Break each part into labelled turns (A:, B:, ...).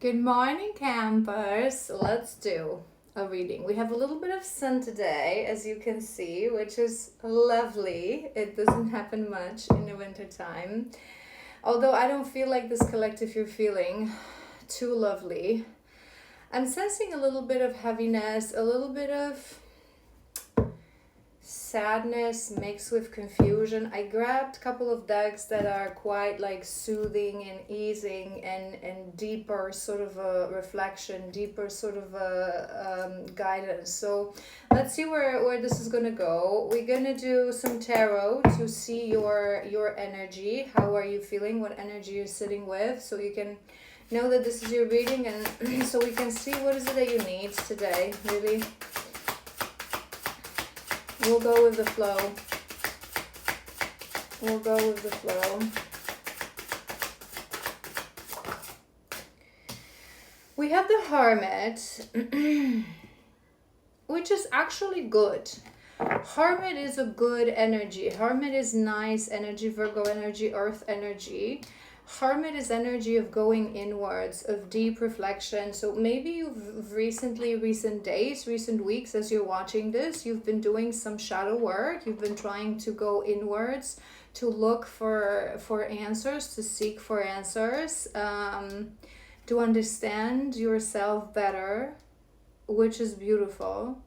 A: Good morning, campers. Let's do a reading. We have a little bit of sun today, as you can see, which is lovely. It doesn't happen much in the winter time. Although I don't feel like this collective you're feeling too lovely. I'm sensing a little bit of heaviness, a little bit of sadness mixed with confusion. I grabbed a couple of decks that are quite like soothing and easing and deeper sort of a reflection, deeper sort of a guidance. So let's see where this is gonna go. We're gonna do some tarot to see your energy. How are you feeling? What energy you're sitting with, so you can know that this is your reading, and so we can see what is it that you need today, really. We'll go with the flow. We'll go with the flow. We have the Hermit, which is actually good. Hermit is a good energy. Hermit is nice energy, Virgo energy, Earth energy. Hermit is energy of going inwards, of deep reflection. So maybe you've recent days, recent weeks, as you're watching this, you've been doing some shadow work. You've been trying to go inwards, to look for answers, to seek for answers, to understand yourself better, which is beautiful.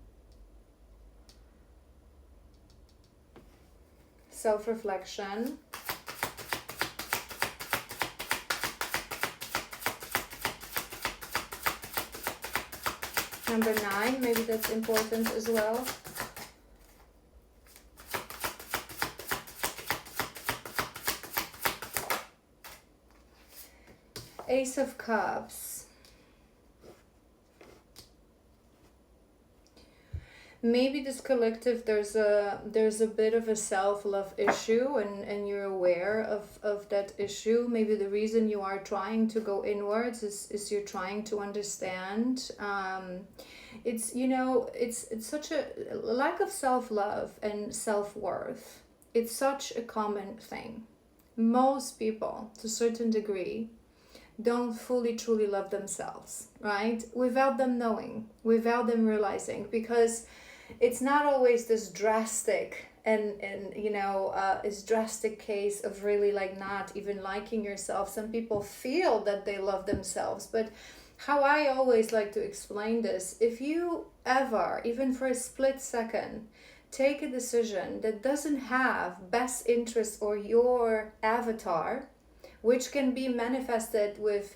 A: Self-reflection. Number 9, maybe that's important as well. Ace of Cups. Maybe this collective, there's a bit of a self-love issue, and you're aware of that issue. Maybe the reason you are trying to go inwards is you're trying to understand. It's, it's such a lack of self-love and self-worth. It's such a common thing. Most people, to a certain degree, don't fully truly love themselves, right? Without them knowing, without them realizing, because it's not always this drastic and is drastic case of really like not even liking yourself. Some people feel that they love themselves, but how I always like to explain this, if you ever, even for a split second, take a decision that doesn't have best interest or your avatar, which can be manifested with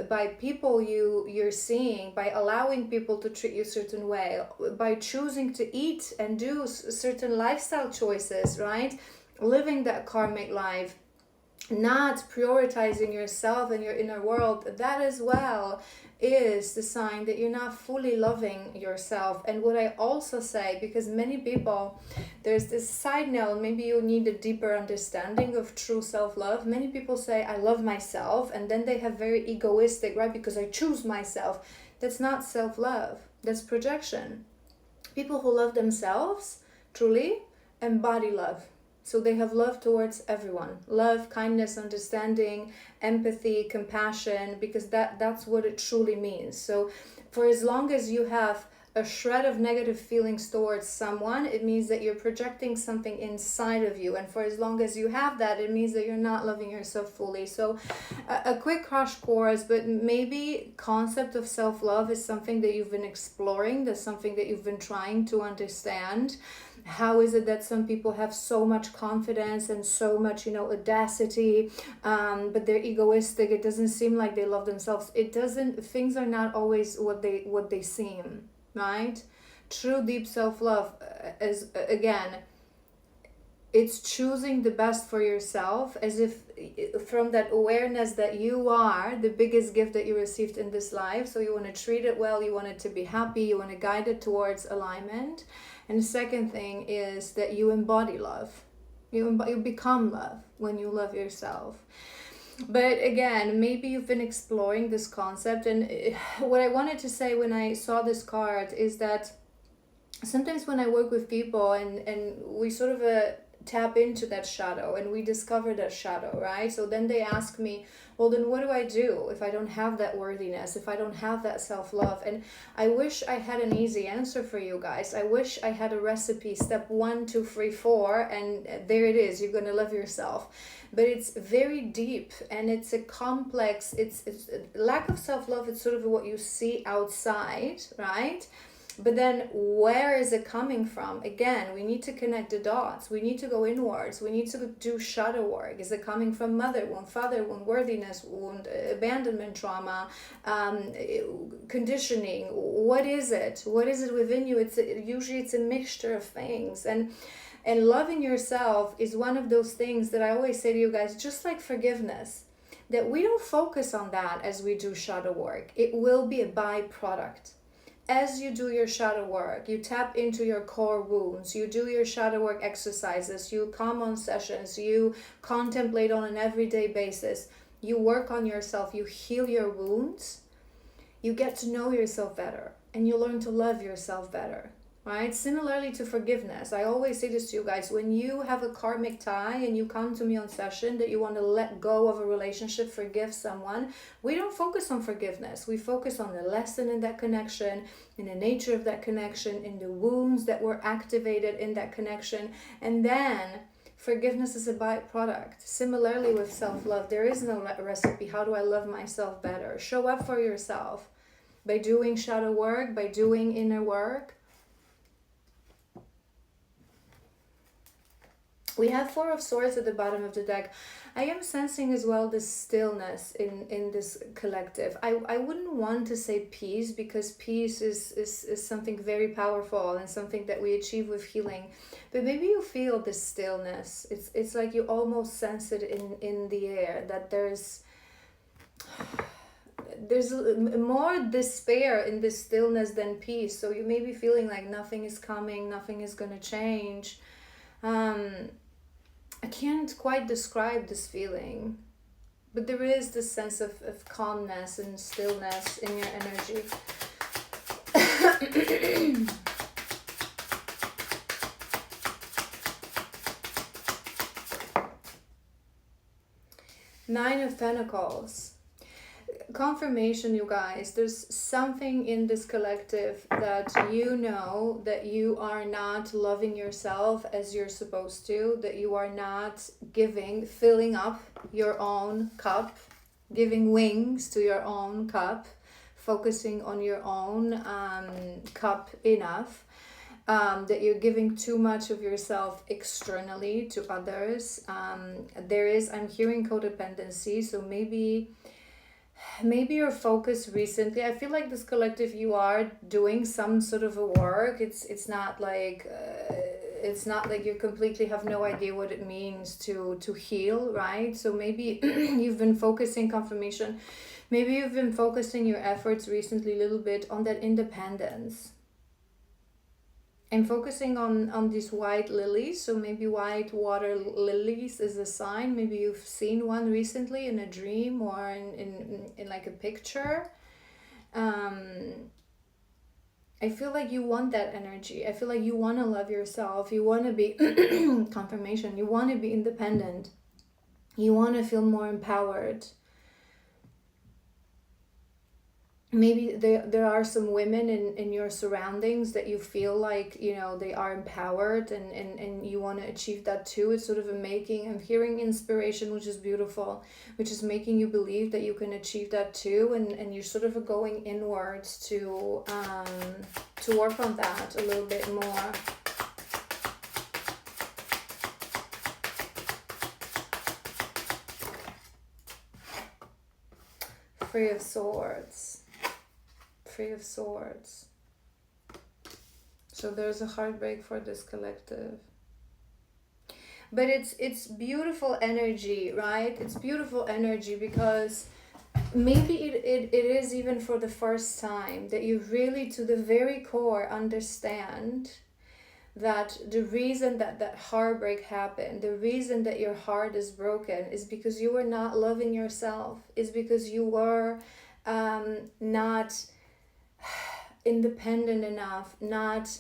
A: by people you're seeing, by allowing people to treat you a certain way, by choosing to eat and do certain lifestyle choices, right? Living that karmic life, not prioritizing yourself and your inner world, that as well is the sign that you're not fully loving yourself. And what I also say, because many people, there's this side note, maybe you need a deeper understanding of true self-love. Many people say, I love myself, and then they have very egoistic, right? Because I choose myself. That's not self-love. That's projection. People who love themselves truly embody love. So they have love towards everyone. Love, kindness, understanding, empathy, compassion, because that's what it truly means. So for as long as you have a shred of negative feelings towards someone, it means that you're projecting something inside of you. And for as long as you have that, it means that you're not loving yourself fully. So a quick crash course, but maybe concept of self-love is something that you've been exploring. That's something that you've been trying to understand. How is it that some people have so much confidence and so much, audacity, but they're egoistic? It doesn't seem like they love themselves. Things are not always what they seem, right? True deep self-love is, again, it's choosing the best for yourself, as if from that awareness that you are the biggest gift that you received in this life. So you want to treat it well, you want it to be happy, you want to guide it towards alignment. And the second thing is that you embody love. You become love when you love yourself. But again, maybe you've been exploring this concept. And what I wanted to say when I saw this card is that sometimes when I work with people and we sort of tap into that shadow and we discover that shadow, right? So then they ask me, well, then what do I do if I don't have that worthiness, if I don't have that self-love? And I wish I had an easy answer for you guys. I wish I had a recipe, step 1, 2, 3, 4, and there it is, you're gonna love yourself. But it's very deep and it's a complex, it's lack of self-love. It's sort of what you see outside, right? But then where is it coming from? Again, we need to connect the dots. We need to go inwards. We need to do shadow work. Is it coming from mother wound, father wound, worthiness wound, abandonment trauma, conditioning? What is it? What is it within you? Usually it's a mixture of things. And loving yourself is one of those things that I always say to you guys, just like forgiveness, that we don't focus on that as we do shadow work. It will be a byproduct. As you do your shadow work, you tap into your core wounds, you do your shadow work exercises, you come on sessions, you contemplate on an everyday basis, you work on yourself, you heal your wounds, you get to know yourself better and you learn to love yourself better, right? Similarly to forgiveness, I always say this to you guys, when you have a karmic tie and you come to me on session that you want to let go of a relationship, forgive someone, we don't focus on forgiveness. We focus on the lesson in that connection, in the nature of that connection, in the wounds that were activated in that connection. And then forgiveness is a byproduct. Similarly with self-love, there is no recipe. How do I love myself better? Show up for yourself by doing shadow work, by doing inner work. We have Four of Swords at the bottom of the deck. I am sensing as well this stillness in this collective. I wouldn't want to say peace, because peace is something very powerful and something that we achieve with healing. But maybe you feel this stillness. It's like you almost sense it in the air, that there's more despair in this stillness than peace. So you may be feeling like nothing is coming, nothing is going to change. I can't quite describe this feeling, but there is this sense of calmness and stillness in your energy. Nine of Pentacles. Confirmation, you guys, there's something in this collective that you know that you are not loving yourself as you're supposed to, that you are not filling up your own cup, giving wings to your own cup, focusing on your own cup enough, that you're giving too much of yourself externally to others. I'm hearing codependency, so maybe your focus recently, I feel like this collective, you are doing some sort of a work. It's not like you completely have no idea what it means to heal, right? So maybe you've been focusing, confirmation, maybe you've been focusing your efforts recently a little bit on that independence. I'm focusing on these white lilies, so maybe white water lilies is a sign. Maybe you've seen one recently in a dream or in like a picture. I feel like you want that energy. I feel like you want to love yourself. You want to be, confirmation, you want to be independent. You want to feel more empowered. Maybe there are some women in your surroundings that you feel like, they are empowered and you want to achieve that too. It's sort of I'm hearing inspiration, which is beautiful, which is making you believe that you can achieve that too. And you're sort of going inwards to work on that a little bit more. Three of Swords. Three of Swords. So there's a heartbreak for this collective. But it's beautiful energy, right? It's beautiful energy because maybe it is even for the first time that you really to the very core understand that the reason that heartbreak happened, the reason that your heart is broken is because you were not loving yourself, is because you were not independent enough, not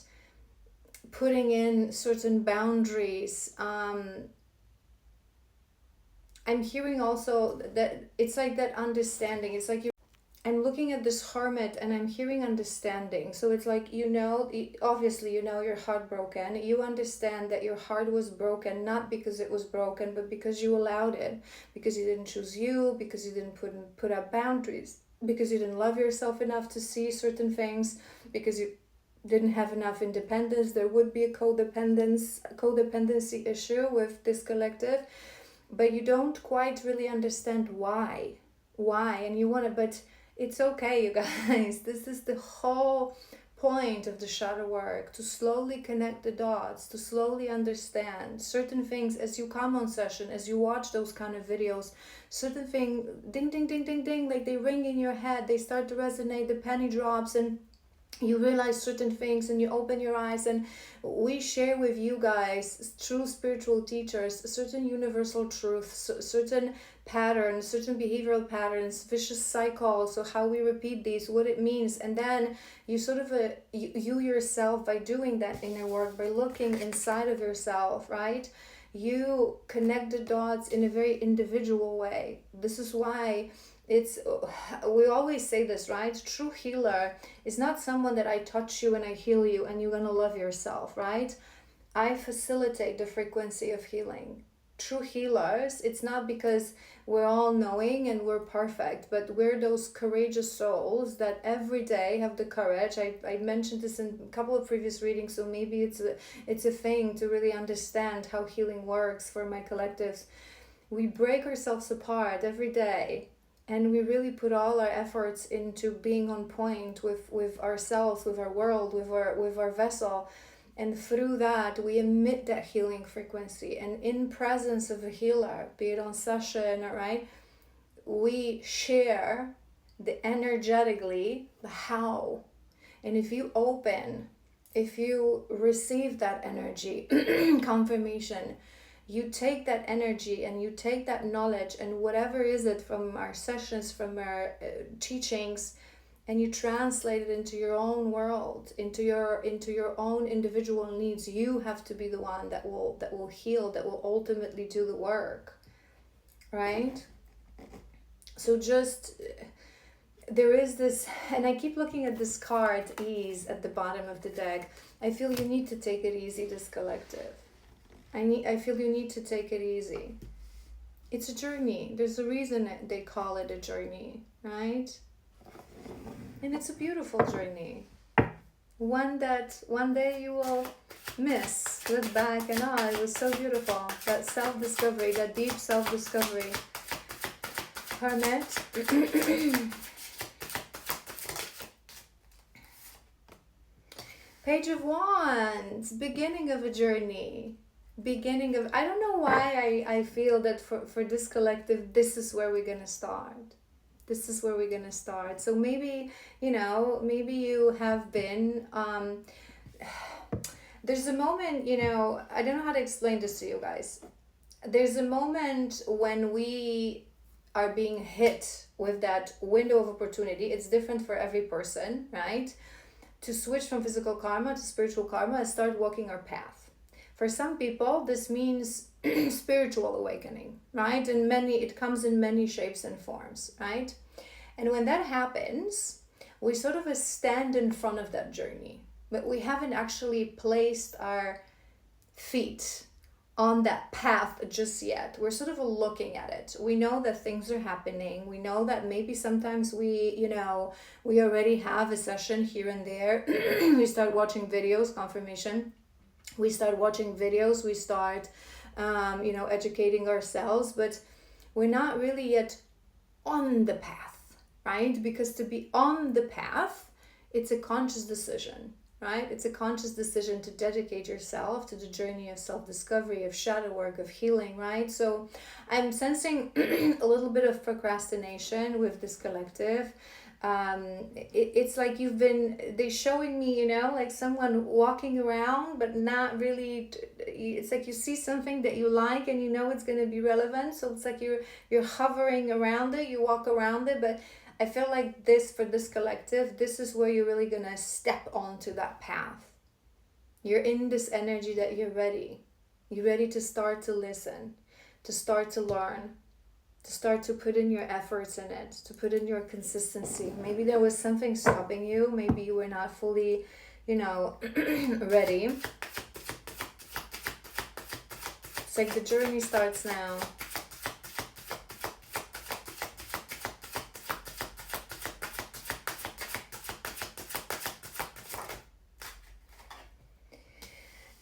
A: putting in certain boundaries. I'm hearing also that it's like that understanding. It's like I'm looking at this hermit and I'm hearing understanding. So it's like, obviously, you're heartbroken. You understand that your heart was broken, not because it was broken, but because you allowed it, because you didn't choose you, because you didn't put up boundaries, because you didn't love yourself enough to see certain things, because you didn't have enough independence. There would be a codependency issue with this collective, but you don't quite really understand why, and you want to, but it's okay, you guys. This is the whole point of the shadow work, to slowly connect the dots, to slowly understand certain things as you come on session, as you watch those kind of videos. Certain things, ding, ding, ding, ding, ding, like they ring in your head, they start to resonate, the penny drops, and you realize certain things and you open your eyes, and we share with you guys, true spiritual teachers, certain universal truths, certain patterns, certain behavioral patterns, vicious cycles, so how we repeat these, what it means. And then you sort of you yourself, by doing that inner work, by looking inside of yourself, right, you connect the dots in a very individual way. This is why we always say this, right? True healer is not someone that I touch you and I heal you and you're gonna love yourself, right? I facilitate the frequency of healing. True healers, it's not because we're all knowing and we're perfect, but we're those courageous souls that every day have the courage. I mentioned this in a couple of previous readings, so maybe it's a thing to really understand how healing works for my collectives. We break ourselves apart every day, and we really put all our efforts into being on point with ourselves, with our world, with our vessel. And through that, we emit that healing frequency. And in presence of a healer, be it on session, right, we share the energetically the how. And if you open, if you receive that energy, confirmation, you take that energy and you take that knowledge and whatever is it from our sessions, from our teachings, and you translate it into your own world, into your own individual needs. You have to be the one that will heal, that will ultimately do the work, right? So just, there is this, and I keep looking at this card, ease, at the bottom of the deck. I feel you need to take it easy, this collective. I feel you need to take it easy. It's a journey. There's a reason they call it a journey, right? And it's a beautiful journey. One that one day you will miss, look back and it was so beautiful. That self-discovery, that deep self-discovery. Hermit. Page of Wands, beginning of a journey. I don't know why I feel that for this collective, this is where we're going to start. So maybe, maybe you have been, there's a moment, I don't know how to explain this to you guys. There's a moment when we are being hit with that window of opportunity. It's different for every person, right? To switch from physical karma to spiritual karma and start walking our path. For some people, this means spiritual awakening, right? And it comes in many shapes and forms, right? And when that happens, we sort of stand in front of that journey, but we haven't actually placed our feet on that path just yet. We're sort of looking at it. We know that things are happening. We know that maybe sometimes we already have a session here and there. We start watching videos, confirmation. We start watching videos, we start, educating ourselves, but we're not really yet on the path, right? Because to be on the path, it's a conscious decision, right? It's a conscious decision to dedicate yourself to the journey of self-discovery, of shadow work, of healing, right? So I'm sensing a little bit of procrastination with this collective. It's like they're showing me, like someone walking around, but not really, it's like you see something that you like and it's going to be relevant. So it's like you're hovering around it, you walk around it, but I feel like for this collective, this is where you're really going to step onto that path. You're in this energy that you're ready. You're ready to start to listen, to start to learn, to start to put in your efforts in it, to put in your consistency. Maybe there was something stopping you. Maybe you were not fully, ready. It's like the journey starts now.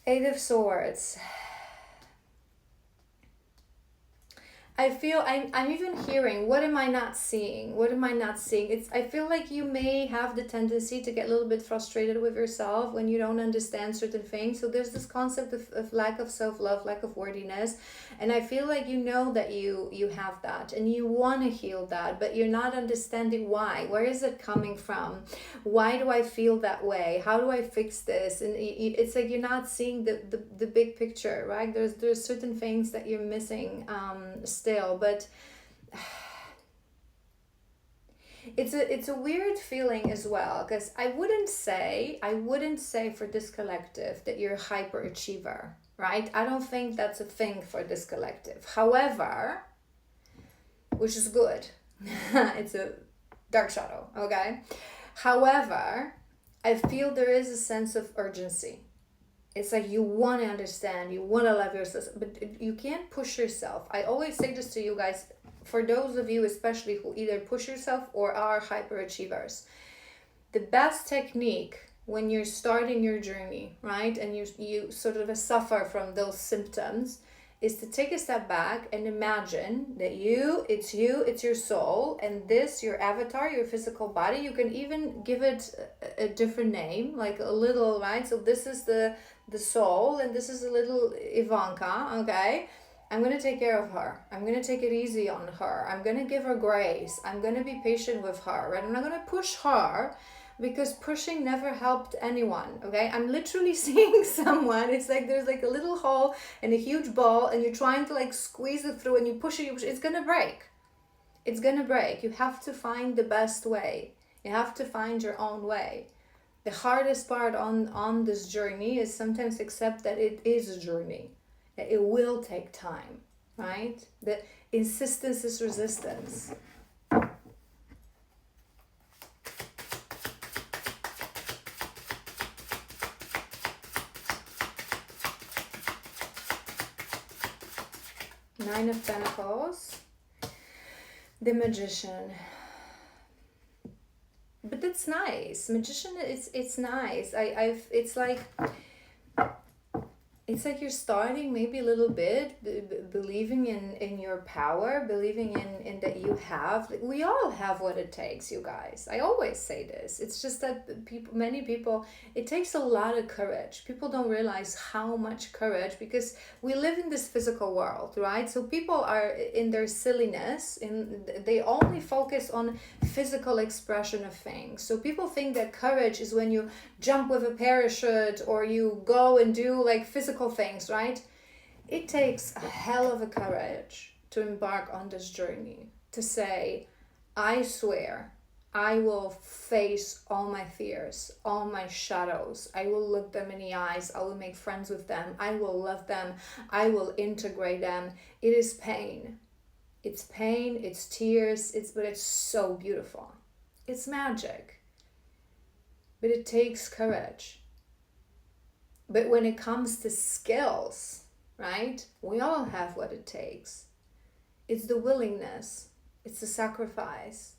A: Eight of Swords. I feel I'm even hearing, what am I not seeing? What am I not seeing? I feel like you may have the tendency to get a little bit frustrated with yourself when you don't understand certain things. So there's this concept of lack of self-love, lack of worthiness. And I feel like that you have that and you want to heal that, but you're not understanding why. Where is it coming from? Why do I feel that way? How do I fix this? And it's like you're not seeing the big picture, right? There's certain things that you're missing still, but it's a weird feeling as well, because I wouldn't say for this collective that you're a hyperachiever, right? I don't think that's a thing for this collective. However, which is good, it's a dark shadow, okay? However, I feel there is a sense of urgency. It's like you want to understand, you want to love yourself, but you can't push yourself. I always say this to you guys, for those of you especially who either push yourself or are hyperachievers. The best technique when you're starting your journey, right, and you sort of suffer from those symptoms, is to take a step back and imagine that it's your soul, and this, your avatar, your physical body, you can even give it a different name, like a little, right? So this is the soul, and this is a little Ivanka, okay? I'm going to take care of her. I'm going to take it easy on her. I'm going to give her grace. I'm going to be patient with her, right? I'm not going to push her, because pushing never helped anyone, okay? I'm literally seeing someone, it's like there's like a little hole and a huge ball, and you're trying to like squeeze it through, and you push it, it's gonna break. It's gonna break. You have to find the best way. You have to find your own way. The hardest part on this journey is sometimes accept that it is a journey, that it will take time, right? That insistence is resistance. Nine of Pentacles, the Magician. But it's nice. Magician, it's nice. It's like you're starting maybe a little bit believing in your power, believing in that you have. We all have what it takes, you guys. I always say this. It's just that many people, it takes a lot of courage. People don't realize how much courage, because we live in this physical world, right? So people are in their silliness, they only focus on physical expression of things. So people think that courage is when you jump with a parachute or you go and do like physical things, right? It takes a hell of a courage to embark on this journey, to say, I swear I will face all my fears, all my shadows. I will look them in the eyes. I will make friends with them. I will love them. I will integrate them. It is pain. It's pain, it's tears, but it's so beautiful. It's magic. But it takes courage. But when it comes to skills, right? We all have what it takes. It's the willingness. It's the sacrifice.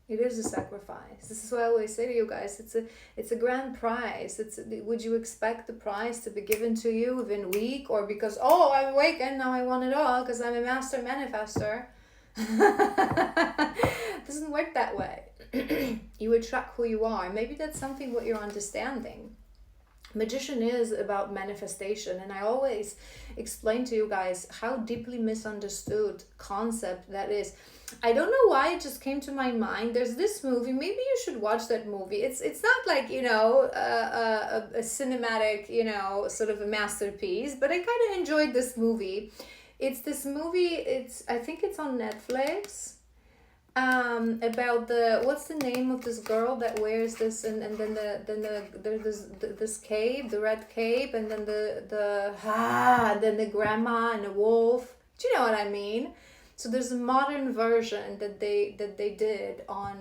A: It is a sacrifice. This is what I always say to you guys. It's a grand prize. Would you expect the prize to be given to you within a week, or because, oh, I'm awakened, now I want it all because I'm a master manifester? It doesn't work that way. You attract who you are. Maybe that's something what you're understanding. Magician is about manifestation, and I always explain to you guys how deeply misunderstood concept that is. I don't know why it just came to my mind. There's this movie, maybe you should watch that movie. It's not like, a cinematic, sort of a masterpiece, but I kind of enjoyed this movie. It's this movie, I think it's on Netflix. About the, what's the name of this girl that wears this, and then there's this cape, the red cape, and then and then the grandma and the wolf. Do you know what I mean? So there's a modern version that they did on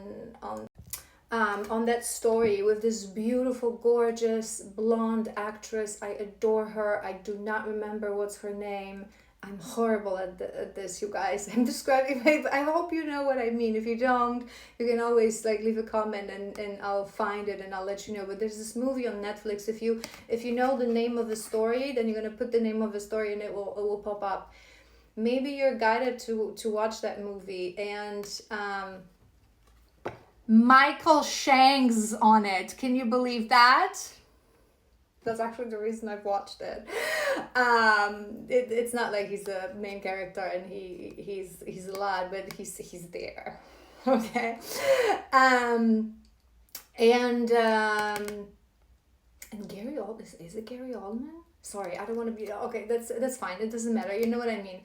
A: that story with this beautiful, gorgeous blonde actress. I adore her. I do not remember what's her name. I'm horrible at this, you guys. I'm describing I hope you know what I mean. If you don't, you can always like leave a comment, and I'll find it and I'll let you know. But there's this movie on Netflix. If you know the name of the story, then you're gonna put the name of the story and it will pop up. Maybe you're guided to watch that movie, and Michael Shanks on it. Can you believe that? That's actually the reason I've watched it. It's not like he's the main character and he's a lad, but he's there. Okay. And Gary Oldman, is it Gary Oldman? Sorry, I don't want to be, okay, that's fine. It doesn't matter. You know what I mean.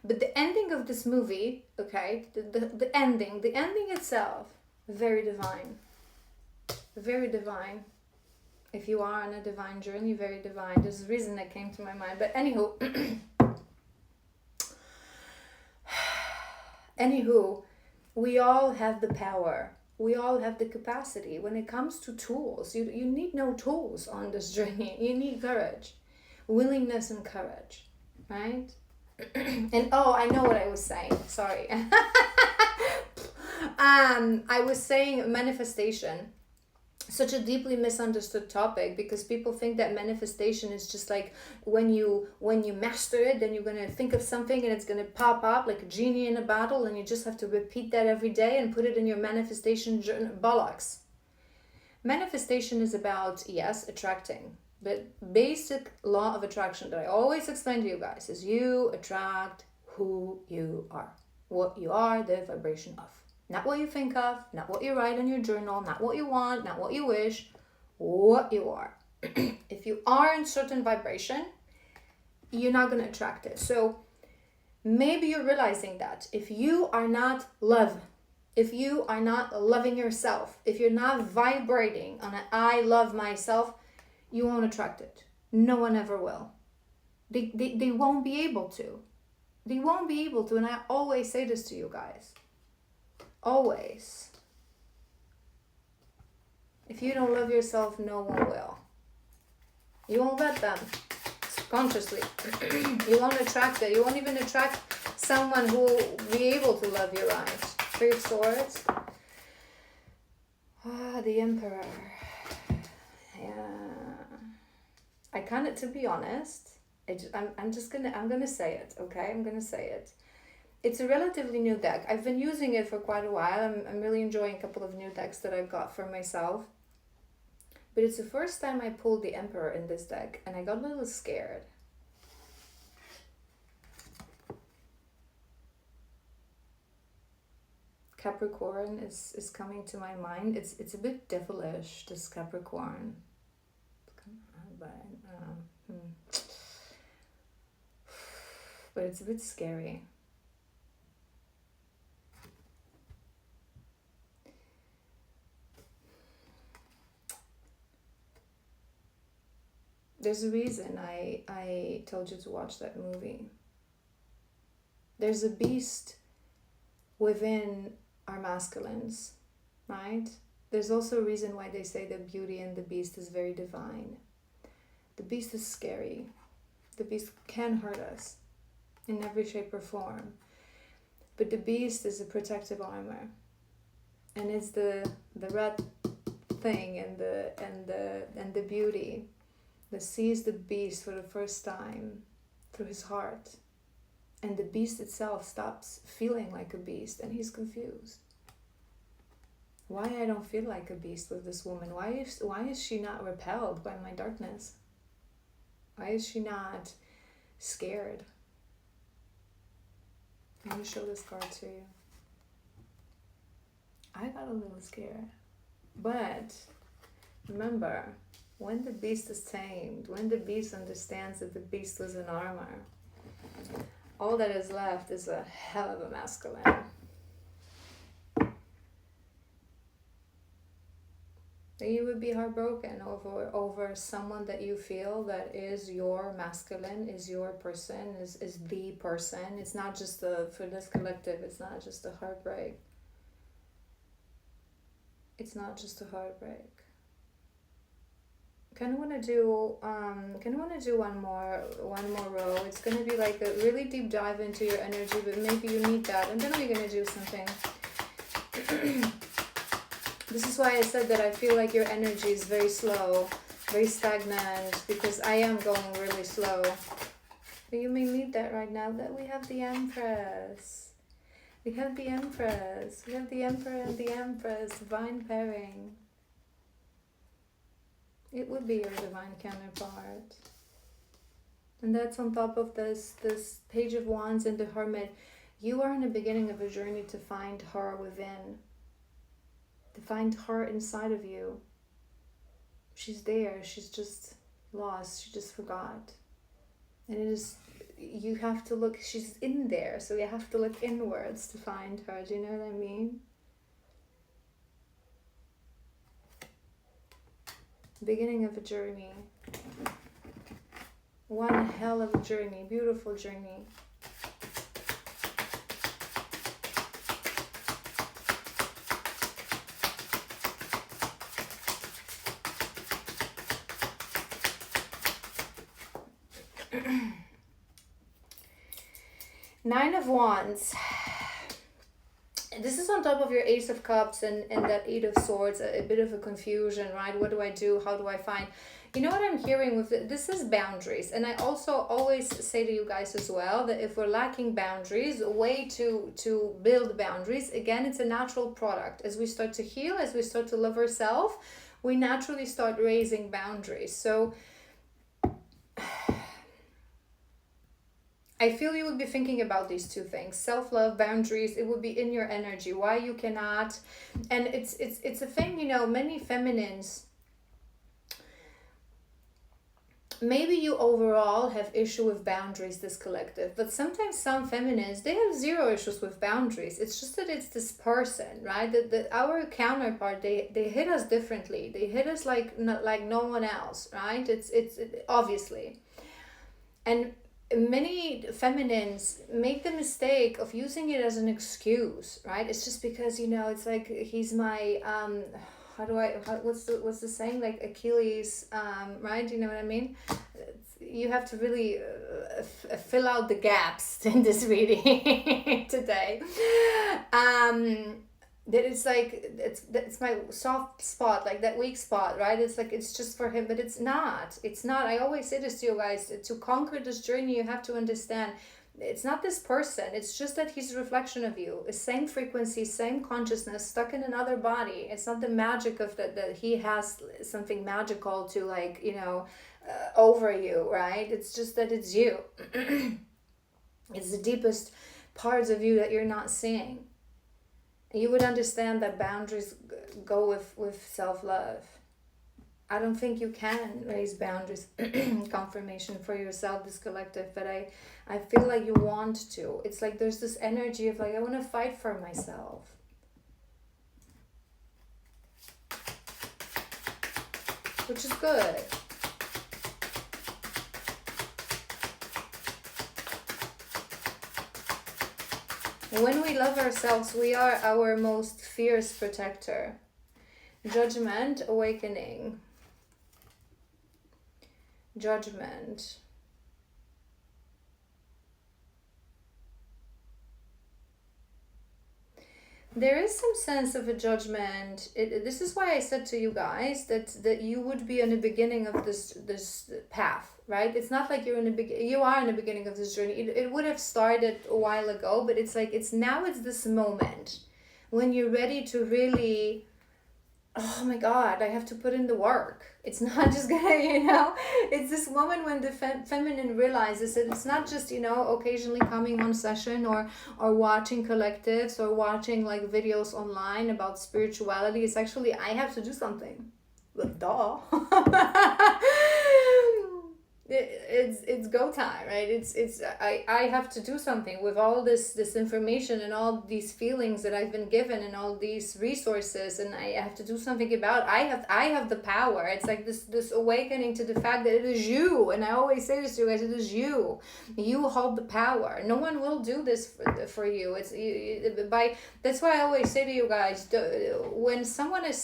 A: But the ending of this movie, okay, the ending itself, very divine. Very divine. If you are on a divine journey, very divine. There's a reason that came to my mind. But anywho, we all have the power. We all have the capacity. When it comes to tools, you need no tools on this journey. You need courage, willingness and courage, right? And I know what I was saying. Sorry. I was saying manifestation. Such a deeply misunderstood topic, because people think that manifestation is just like when you master it, then you're gonna think of something and it's gonna pop up like a genie in a bottle, and you just have to repeat that every day and put it in your manifestation journal. Bollocks. Manifestation is about, yes, attracting, but basic law of attraction that I always explain to you guys is you attract who you are. What you are, the vibration of. Not what you think of, not what you write in your journal, not what you want, not what you wish, what you are. If you are in certain vibration, you're not going to attract it. So maybe you're realizing that if you are not love, if you are not loving yourself, if you're not vibrating on an I love myself, you won't attract it. No one ever will. They won't be able to. They won't be able to. And I always say this to you guys. Always. If you don't love yourself, no one will. You won't let them consciously. You won't attract it. You won't even attract someone who will be able to love you right. Three of Swords. The Emperor. Yeah. I kind of, to be honest, I'm gonna say it, okay? I'm gonna say it. It's a relatively new deck. I've been using it for quite a while. I'm really enjoying a couple of new decks that I've got for myself. But it's the first time I pulled the Emperor in this deck, and I got a little scared. Capricorn is coming to my mind. It's a bit devilish, this Capricorn. But it's a bit scary. There's a reason I told you to watch that movie. There's a beast within our masculines, right? There's also a reason why they say that Beauty and the Beast is very divine. The beast is scary. The beast can hurt us in every shape or form. But the beast is a protective armor. And it's the red thing and the beauty that sees the beast for the first time through his heart. And the beast itself stops feeling like a beast, and he's confused. Why I don't feel like a beast with this woman? Why is she not repelled by my darkness? Why is she not scared? Let me show this card to you. I got a little scared. But remember, when the beast is tamed, when the beast understands that the beast was in armor, all that is left is a hell of a masculine. You would be heartbroken over someone that you feel that is your masculine, is your person, is the person. It's not just for this collective, it's not just a heartbreak. It's not just a heartbreak. Kind of want to do one more row. It's going to be like a really deep dive into your energy, but maybe you need that. And then we're going to do something. This is why I said that I feel like your energy is very slow, very stagnant, because I am going really slow. But you may need that right now that we have the Empress. We have the Empress. We have the Emperor and the Empress. Divine pairing. It would be your divine counterpart. And that's on top of this Page of Wands and the Hermit. You are in the beginning of a journey to find her within. To find her inside of you. She's there. She's just lost. She just forgot. And it is, you have to look, she's in there. So you have to look inwards to find her. Do you know what I mean? Beginning of a journey. One hell of a journey. Beautiful journey. Nine of Wands. This is on top of your Ace of Cups and that Eight of Swords, a bit of a confusion, right? What do I do? How do I find? You know what I'm hearing with it? This is boundaries. And I also always say to you guys as well that if we're lacking boundaries, a way to build boundaries, again, it's a natural product. As we start to heal, as we start to love ourselves, we naturally start raising boundaries. So I feel you would be thinking about these two things, self-love, boundaries. It would be in your energy, why you cannot. And it's a thing, you know, many feminines, maybe you overall have issue with boundaries, this collective, but sometimes some feminines, they have zero issues with boundaries. It's just that it's this person, right? That our counterpart, they hit us differently. They hit us like no one else, right? It's obviously. And many feminines make the mistake of using it as an excuse, right? It's just because, you know, it's like he's my what's the saying, like Achilles, right? You know what I mean? You have to really fill out the gaps in this reading today. That it's like it's my soft spot, like that weak spot, right? It's like it's just for him, but it's not. I always say this to you guys, to conquer this journey you have to understand it's not this person, it's just that he's a reflection of you, the same frequency, same consciousness, stuck in another body. It's not the magic of that he has something magical to, like, you know, over you, right? It's just that it's you. It's the deepest parts of you that you're not seeing. You would understand that boundaries go with self-love. I don't think you can raise boundaries, confirmation for yourself, this collective, but I feel like you want to. It's like there's this energy of like, I want to fight for myself. Which is good. When we love ourselves, we are our most fierce protector. Judgment, awakening. Judgment. There is some sense of a judgment. This is why I said to you guys that you would be in the beginning of this path, right? It's not like you are in the beginning of this journey. It would have started a while ago, but it's like it's this moment when you're ready to really, oh my God, I have to put in the work. It's not just gonna, you know, it's this moment when the feminine realizes that it's not just, you know, occasionally coming on session or watching collectives or watching like videos online about spirituality. It's actually, I have to do something. Well, duh. it's go time, right? It's I have to do something with all this information and all these feelings that I've been given and all these resources, and I have to do something about it. I have the power. It's like this awakening to the fact that it is you. And I always say this to you guys: it is you hold the power. No one will do this for you. It's by that's why I always say to you guys, when someone is